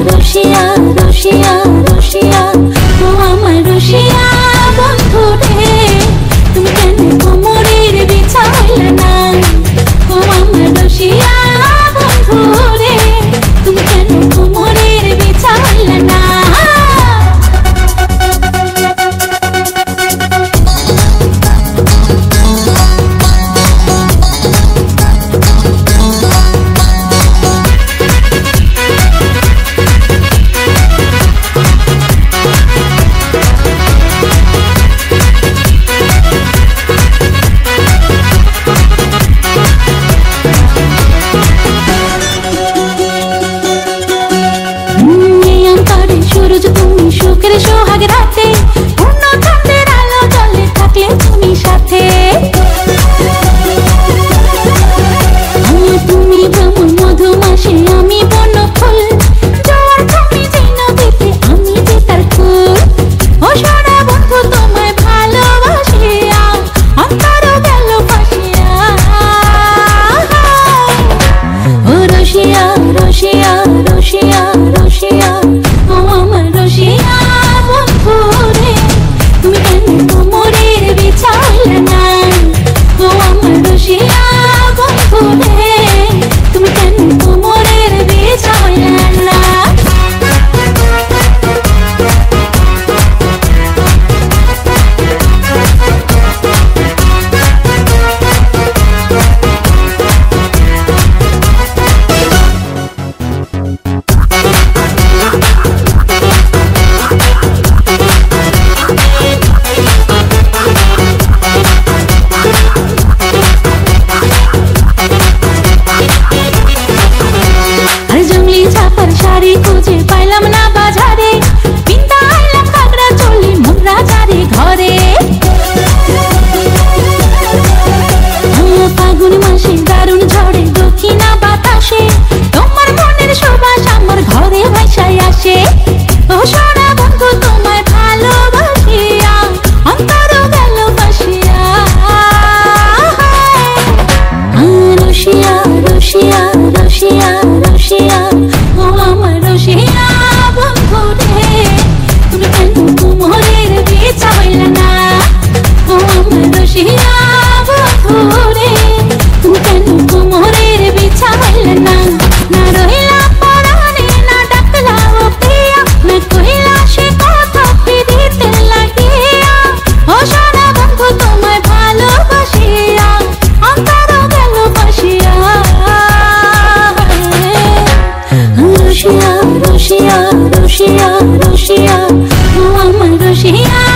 রসিয়া রসিয়া রসিয়া ও আমার রসিয়া বন্ধু রে তুমি কেন কোমরের বিছাইলা না ও আমার রসিয়া বন্ধু রে তুমি কেন কোমরের বিছাইলা না সুখের সোহাগ রাতে পূর্ণ চাঁদের আলো জলে থাকলে তুমি সাথে তুমি ভ্রমণ মধুমাসে আমি বন ফুল জোয়ার তুমি যে নদীতে আমি যে তার ফুল ও সোনা বন্ধু তোমায় ভালোবাসিয়া অন্তর গেল ফাঁসিয়া ও রসিয়া রসিয়া রসিয়া রসিয়া ও আমার রসিয়া বন্ধু রে তুমি কেন কোমরের বিছাইলা না ও আমার রসিয়া বন্ধু রে তুমি কেন কোমরের বিছাইলা না শাড়ি খুঁজে পাইলাম না বাজারে পিন্তা আইলাম কাকড়া চলি মোরা যারে ঘরে ফাগুন মাসে দারুণ ঝড়ে দক্ষিণা বাতাসে তোমার মনের সুবাস আমার ঘরে ভাসায় আসে ও সোনা বন্ধু তোমায় ভালোবাসিয়া অন্তর গেল ফাঁসিয়া রসিয়া রসিয়া রসিয়া রসিয়া ও আমার রসিয়া বন্ধু রে তুমি কেন কোমরের বিছাইলা না ও আমার রসিয়া বন্ধু রে তুমি কেন কোমরের বিছাইলা না না রহিলা পরাণে না ডাকলা ও প্রিয়া না কইলা সে কথা পিরিতে লাগিয়া ও সোনা বন্ধু তোমায় ভালোবাসিয়া অন্তর গেল ফাঁসিয়া রসিয়া রসিয়া রসিয়া রসিয়া ও আমার রসিয়া